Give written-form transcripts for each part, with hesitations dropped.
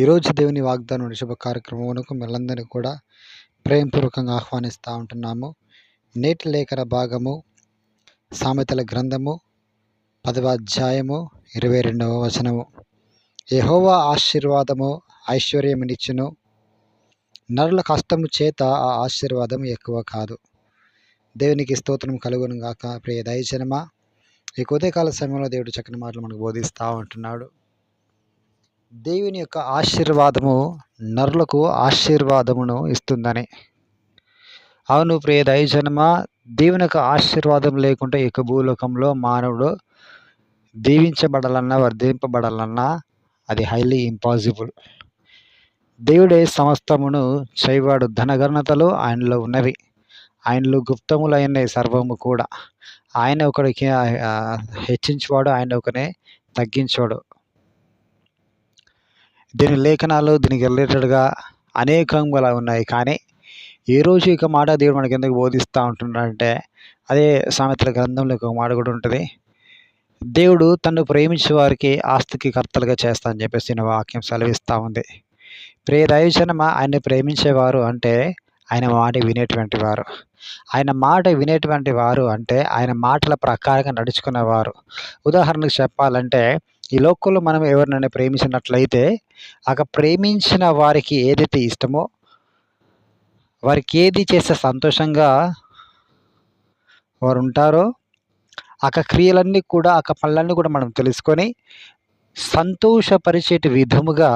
ఈరోజు దేవుని వాగ్దానం శుభ కార్యక్రమమునకు మిమ్మల్ందరినీ కూడా ప్రేమపూర్వకంగా ఆహ్వానిస్తూ ఉంటున్నాము. నేటి లేఖన భాగము సామెతల గ్రంథము 10వ అధ్యాయము 22వ వచనము. యెహోవా ఆశీర్వాదము ఐశ్వర్యమునిచ్చును, నరుల కష్టము చేత ఆ ఆశీర్వాదం ఎక్కువ కాదు. దేవునికి స్తోత్రం కలుగును గాక. ప్రియ దైవజనమా, ఈ ఉదయకాల సమయంలో దేవుడు చక్కని మాటలు మనకు బోధిస్తూ ఉంటున్నాడు. దేవుని యొక్క ఆశీర్వాదము నరులకు ఆశీర్వాదమును ఇస్తుందని. అవును ప్రియ దైవజనమా, దేవుని యొక్క ఆశీర్వాదం లేకుంటే ఇక భూలోకంలో మానవుడు దీవించబడాలన్నా వర్ధింపబడాలన్నా అది హైలీ ఇంపాసిబుల్. దేవుడే సమస్తమును చేయవాడు. ధనఘనతలు ఆయనలో ఉన్నవి, ఆయనలో గుప్తములైన సర్వము కూడా. ఆయన ఒకడికి హెచ్చించేవాడు, ఆయన ఒకనే తగ్గించేవాడు. దీని లేఖనాలు దీనికి రిలేటెడ్గా అనేకంగా ఉన్నాయి. కానీ ఈరోజు ఇక మాట దేవుడు మనకి ఎందుకు బోధిస్తూ ఉంటున్నాడంటే, అదే సామెతల గ్రంథంలో ఒక మాట కూడా ఉంటుంది. దేవుడు తను ప్రేమించే వారికి ఆస్తికి కర్తలుగా చేస్తా అని చెప్పేసి నేను వాక్యం సెలవిస్తూ ఉంది. ప్రియ దైవజనమా, ఆయన్ని ప్రేమించేవారు అంటే ఆయన మాట వినేటువంటి వారు. ఆయన మాట వినేటువంటి వారు అంటే ఆయన మాటల ప్రకారంగా నడుచుకునేవారు. ఉదాహరణకు చెప్పాలంటే, ఈ లోకంలో మనం ఎవరినైనా ప్రేమించినట్లయితే ప్రేమించిన వారికి ఏదైతే ఇష్టమో, వారికి ఏది చేస్తే సంతోషంగా వారు ఉంటారో క్రియలన్నీ కూడా పనులన్నీ కూడా మనం తెలుసుకొని సంతోషపరిచేటి విధముగా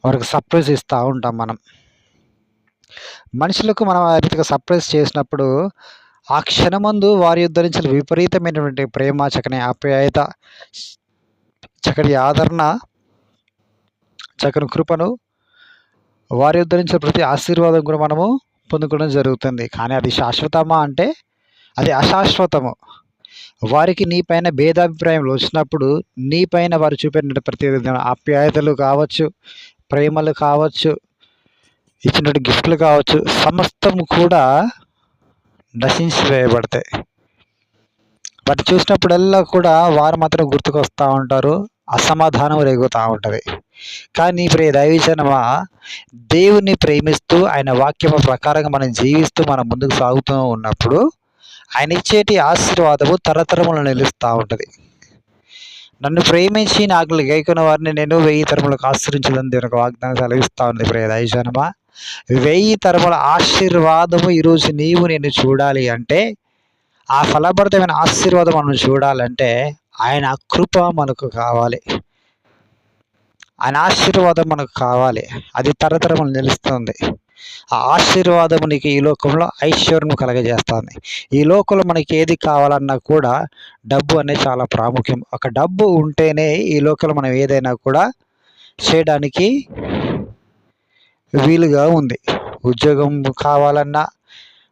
వారికి సర్ప్రైజ్ ఇస్తూ ఉంటాం. మనుషులకు మనం ఆ రీతిగా సర్ప్రైజ్ చేసినప్పుడు ఆ క్షణమందు వారి యొద్ద నుంచి విపరీతమైనటువంటి ప్రేమ, చక్కని ఆప్యాయత, చక్కటి ఆదరణ, చక్కని కృపను, వారి యొద్ద నుంచి ప్రతి ఆశీర్వాదం కూడా మనము పొందుకోవడం జరుగుతుంది. కానీ అది శాశ్వతమా అంటే అది అశాశ్వతము. వారికి నీ పైన భేదాభిప్రాయంలో వచ్చినప్పుడు నీ పైన వారు చూపిన ప్రతి ఆప్యాయతలు కావచ్చు, ప్రేమలు కావచ్చు, ఇచ్చినటువంటి గిఫ్ట్లు కావచ్చు, సమస్తము కూడా నశించి వేయబడతాయి. వాటిని చూసినప్పుడల్లా కూడా వారు మాత్రం గుర్తుకొస్తూ ఉంటారు, అసమాధానం రేగుతూ ఉంటుంది. కానీ ప్రియ దైవజనమా, దేవుని ప్రేమిస్తూ ఆయన వాక్యము ప్రకారంగా మనం జీవిస్తూ మనం ముందుకు సాగుతూ ఉన్నప్పుడు ఆయన ఇచ్చేటి ఆశీర్వాదము తరతరములు నిలుస్తూ ఉంటుంది. నన్ను ప్రేమించి నా ఆజ్ఞలు గైకొన్న వారిని నేను 1000 తరములకు ఆశ్రయించదని దేవుని ఒక వాగ్దానం సెలవిస్తూ ఉంది. ప్రియ దైవజనమా, 1000 తరముల ఆశీర్వాదము ఈరోజు నీవు నేను చూడాలి అంటే, ఆ ఫలభరితమైన ఆశీర్వాదం మనం చూడాలంటే ఆయన కృప మనకు కావాలి, ఆయన ఆశీర్వాదం మనకు కావాలి. అది తరతరములు నిలుస్తుంది. ఆ ఆశీర్వాదము నీకు ఈ లోకంలో ఐశ్వర్యం కలగజేస్తుంది. ఈ లోకంలో మనకి ఏది కావాలన్నా కూడా డబ్బు అనేది చాలా ప్రాముఖ్యం. డబ్బు ఉంటేనే ఈ లోకంలో మనం ఏదైనా కూడా చేయడానికి వీలుగా ఉంది. ఉద్యోగం కావాలన్నా,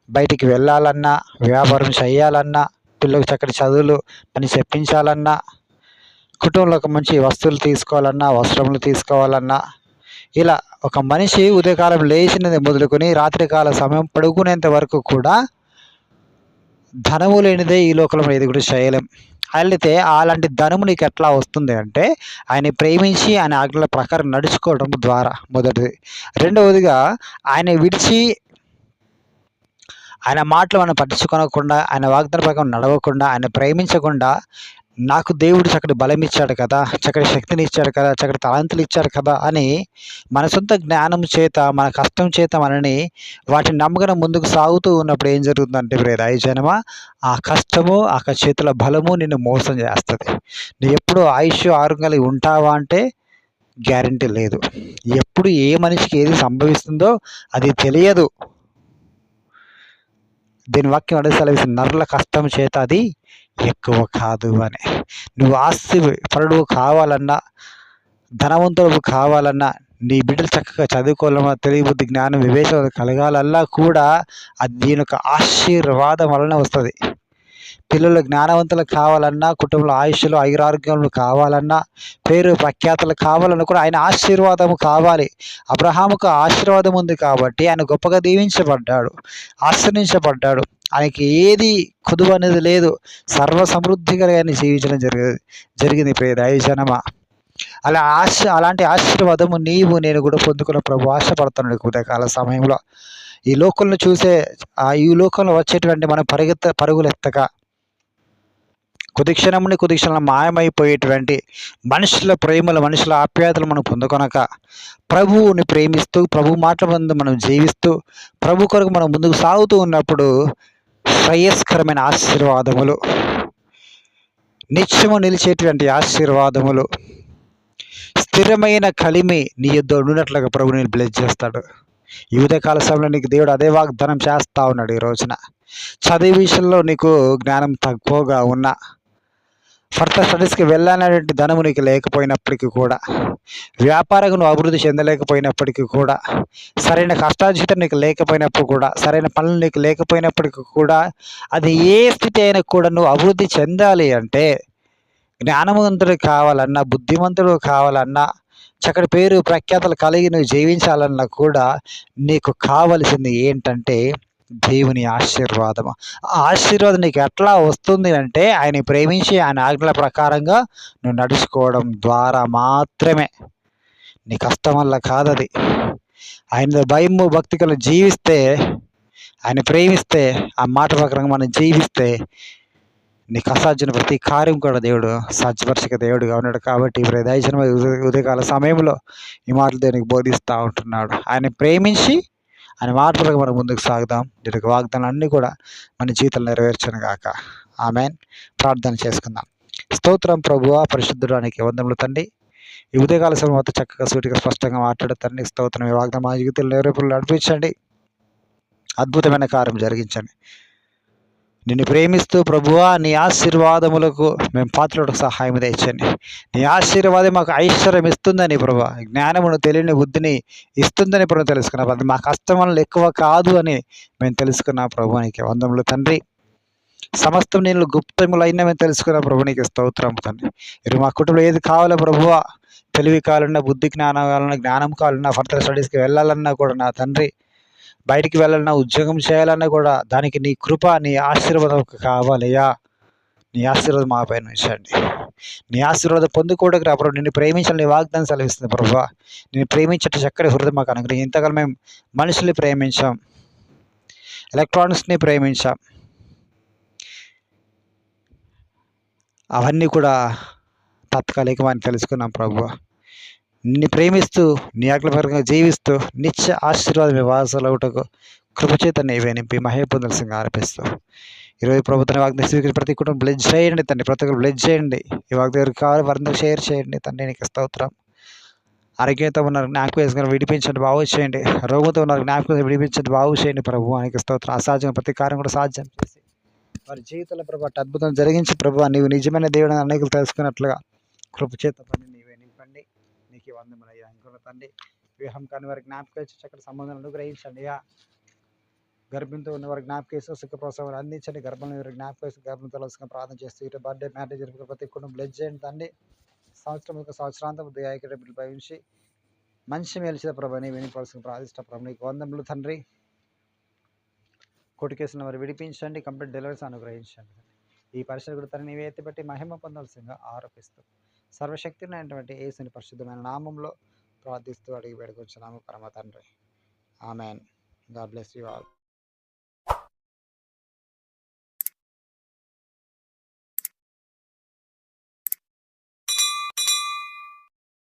బయటికి వెళ్ళాలన్నా, వ్యాపారం చేయాలన్నా, పిల్లలకు చక్కటి చదువులు పని చెప్పించాలన్నా, కుటుంబంలో మంచి వస్తువులు తీసుకోవాలన్నా, వస్త్రములు తీసుకోవాలన్నా, ఇలా ఒక మనిషి ఉదయకాలం లేచినది మొదలుకొని రాత్రికాల సమయం పడుకునేంత వరకు కూడా ధనము లేనిదే ఈ లోకంలో ఏది కూడా చేయలేం. అయితే అలాంటి ధనము నీకు ఎట్లా వస్తుంది అంటే ఆయన ప్రేమించి ఆయన ఆజ్ఞల ప్రకారం నడుచుకోవడం ద్వారా మొదటిది. రెండవదిగా ఆయన విడిచి ఆయన మాటలు మనం పట్టించుకోనకుండా, ఆయన వాగ్దాన ప్రకారం నడవకుండా, ఆయన ప్రేమించకుండా, నాకు దేవుడు చక్కటి బలం ఇచ్చాడు కదా, చక్కటి శక్తిని ఇచ్చాడు కదా, చక్కటి తలాంతులు ఇచ్చాడు కదా అని మన సొంత జ్ఞానం చేత, మన కష్టం చేత మనని వాటిని నమ్మకం ముందుకు సాగుతూ ఉన్నప్పుడు ఏం జరుగుతుందంటే ప్రియ దైవజనమా, ఆ కష్టము, చేతుల బలము నిన్ను మోసం చేస్తుంది. నువ్వు ఎప్పుడు ఆయుష్ ఆరోగ్యాలు ఉంటావా అంటే గ్యారంటీ లేదు. ఎప్పుడు ఏ మనిషికి ఏది సంభవిస్తుందో అది తెలియదు. దీని వాక్యం అడిగి సెలవిస్తుంది, నరుల కష్టం చేత అది ఎక్కువ కాదు అని. నువ్వు ఆస్తి పరుడు కావాలన్నా, ధనవంతుడు కావాలన్నా, నీ బిడ్డలు చక్కగా చదువుకోవాలన్నా, తెలియబుద్ధి, జ్ఞానం, వివేచన కలగాలన్నా కూడా అది దీని యొక్క ఆశీర్వాదం వలన వస్తుంది. పిల్లలు జ్ఞానవంతులు కావాలన్నా, కుటుంబంలో ఆయుష్లు ఐరారోగ్యములు కావాలన్నా, పేరు ప్రఖ్యాతలు కావాలన్నా కూడా ఆయన ఆశీర్వాదము కావాలి. అబ్రహాముకు ఆశీర్వాదం ఉంది కాబట్టి ఆయన గొప్పగా దీవించబడ్డాడు, ఆశ్రయించబడ్డాడు. ఆయనకి ఏది కుదువ అనేది లేదు, సర్వ సమృద్ధిగా ఆయన జీవించడం జరిగింది. ప్రియ దైవజనమా, అలాంటి ఆశీర్వాదము నీవు నేను కూడా పొందుకున్న ప్రభు ఆశపడుతున్నాడు ఉదయకాల సమయంలో. ఈ లోకంలో చూసే ఈ లోకంలో వచ్చేటువంటి మనం పరుగులెత్తక కొద్ది క్షణంలో మాయమైపోయేటువంటి మనుషుల ప్రేమలు, మనుషుల ఆప్యాయతలు మనం పొందుకొనక ప్రభువుని ప్రేమిస్తూ, ప్రభు మాటల మందు మనం జీవిస్తూ, ప్రభు కొరకు మనం ముందుకు సాగుతూ ఉన్నప్పుడు శ్రేయస్కరమైన ఆశీర్వాదములు, నిత్యము నిలిచేటువంటి ఆశీర్వాదములు, స్థిరమైన కలిమి నీ యొద్ద ఉండినట్లుగా ప్రభు నేను బ్లెస్ చేస్తాడు. ఈ ఉదయకాల సమయంలో నీకు దేవుడు అదే వాగ్దానం చేస్తా ఉన్నాడు. ఈ రోజున చదివే విషయంలో నీకు జ్ఞానం తక్కువగా ఉన్నా, ఫర్దర్ స్టడీస్కి వెళ్ళాలనేటువంటి ధనము నీకు లేకపోయినప్పటికీ కూడా, వ్యాపారంగా నువ్వు అభివృద్ధి చెందలేకపోయినప్పటికీ కూడా, సరైన కష్టార్జితం నీకు లేకపోయినప్పుడు కూడా, సరైన పనులు నీకు లేకపోయినప్పటికీ కూడా, అది ఏ స్థితి అయినా కూడా నువ్వు అభివృద్ధి చెందాలి అంటే, జ్ఞానవంతుడు కావాలన్నా, బుద్ధిమంతుడు కావాలన్నా, చక్కటి పేరు ప్రఖ్యాతలు కలిగి నువ్వు జీవించాలన్నా కూడా నీకు కావలసింది ఏంటంటే దేవుని ఆశీర్వాదము. ఆ ఆశీర్వాదం నీకు ఎట్లా వస్తుంది అంటే ఆయన ప్రేమించి ఆయన ఆజ్ఞల ప్రకారంగా నువ్వు నడుచుకోవడం ద్వారా మాత్రమే. నీ కష్టం వల్ల కాదది. ఆయన భయము భక్తికలు జీవిస్తే, ఆయన ప్రేమిస్తే, ఆ మాట ప్రకారంగా మనం జీవిస్తే నీకు అసాధ్యమైన ప్రతి కార్యం కూడా దేవుడు సాధ్యపరచక దేవుడుగా ఉన్నాడు. కాబట్టి దయచేసి ఉదయకాల సమయంలో ఈ మాటలు దేవునికి బోధిస్తూ ఉంటున్నాడు. ఆయన ప్రేమించి ఆయన మాట ప్రకారం మనం ముందుకు సాగుదాం. దీనికి వాగ్దానాలు అన్నీ కూడా మన జీవితంలో నెరవేర్చను గాక. ఆమేన్. ప్రార్థన చేసుకుందాం. స్తోత్రం ప్రభువా, పరిశుద్ధుడానికి వందములు తండ్రి. ఈ ఉదయకాల సమయంలో చక్కగా సూటిగా స్పష్టంగా మాట్లాడుతండి. స్తోత్రం. ఈ వాగ్దానం మా జీవితంలో నెరవేర్పులు నడిపించండి. అద్భుతమైన కార్యం జరిగించండి. నిన్ను ప్రేమిస్తూ ప్రభువా నీ ఆశీర్వాదములకు మేము పాత్రలకు సహాయం తెచ్చండి. నీ ఆశీర్వాదం మాకు ఐశ్వర్యం ఇస్తుందని ప్రభా, జ్ఞానమును తెలియని బుద్ధిని ఇస్తుందని ప్రభు తెలుసుకున్నాం. అది మా కష్టం వల్ల ఎక్కువ కాదు అని మేము తెలుసుకున్నాం. ప్రభువానికి వందములు తండ్రి. సమస్తం నేను గుప్తములైన మేము తెలుసుకున్న ప్రభునికి స్తోత్రం తండ్రి. ఇది మా కుటుంబంలో ఏది కావాలో ప్రభువా, తెలివి కావాలన్నా, బుద్ధి జ్ఞానం కావాలన్నా, జ్ఞానం కావాలన్నా, ఫర్దర్ స్టడీస్కి వెళ్ళాలన్నా కూడా నా తండ్రి, బయటికి వెళ్ళాలన్నా, ఉద్యోగం చేయాలన్నా కూడా దానికి నీ కృప, నీ ఆశీర్వాదం కావాలయ్యా. నీ ఆశీర్వాదం మా పైన ఉంచండి. నీ ఆశీర్వాదం పొందుకోవడానికి రా ప్రభు. నిన్ను ప్రేమించాలని వాగ్దానం సెలవిస్తుంది ప్రభు. నిన్ను ప్రేమించట చక్కటి హృదయం మాకు అనుగ్రహం. ఇంతకాలం మేము మనుషుల్ని ప్రేమించాం, ఎలక్ట్రానిక్స్ని ప్రేమించాం, అవన్నీ కూడా తాత్కాలికమని తెలుసుకున్నాం ప్రభు. నిన్ను ప్రేమిస్తూ నీ ఆజ్ఞాపరంగా జీవిస్తూ నిత్య ఆశీర్వాదం వారసులవుటకు కృపచేత నీవే నింపి మహేపొందలసింగా ఆర్పిస్తూ ఈరోజు ప్రభుత్వం వాగ్దానం స్వీకరించి ప్రతి కుటుంబం బ్లెస్ చేయండి తండ్రి. ప్రతి ఒక్కరు బ్లెస్ చేయండి. ఈ వాగ్దానం కావాలి వారందరూ షేర్ చేయండి తండ్రి. నీకు స్తోత్రం. ఆరోగ్యంతో ఉన్నారు జ్ఞాపకం విడిపించండి, బాగు చేయండి. రోగంతో ఉన్నారు జ్ఞాపకం విడిపించండి, బాగు చేయండి ప్రభు. నీకు స్తోత్రం. అసాధ్యం ప్రతి కార్యం కూడా సాధ్యం చేసి వారి జీవితంలో ప్రభు అద్భుతం జరిగించి ప్రభు నీవు నిజమైన దేవుడు అనేకులు తెలుసుకున్నట్లుగా కృపచేత పని నీవే నింపండి. నీకు వందములయ్యా. ఇంకొక తండ్రి వివాహం కాని వారికి జ్ఞాపకం చక్కటి సంబంధాలు అనుగ్రహించండి. గర్భంతో ఉన్న వారికి జ్ఞాపకం చేస్తూ సుఖప్రసవాలు అందించండి. గర్భంలో వారికి జ్ఞాపకం చేస్తూ గర్భం తలసుకుని ప్రార్థన చేస్తూ ఇటు బర్త్డే మ్యారేజ్ జరిపిన ప్రతి కుటుంబం బ్లెస్ చేయండి తండ్రి. సంవత్సరాంతం దయాకి బిడ్డలు భావించి మంచి మేల్చిన ప్రభని వినిపడాల్సిన ప్రార్థిష్ట ప్రభు నీకు వందములు తండ్రి. కోర్టు కేసులను వారు విడిపించండి, కంప్లీట్ డెలివరీస్ అనుగ్రహించండి. ఈ పరిస్థితి కూడా తన నీవే ఎత్తిపెట్టి మహిమ పొందాల్సిందిగా ఆరోపిస్తూ సర్వశక్తిని అయినటువంటి యేసుని పరిశుద్ధమైన నామంలో ప్రార్థిస్తూ అడిగి వేడుకొచ్చున్నాము పరమ తండ్రి. Amen. God bless you all.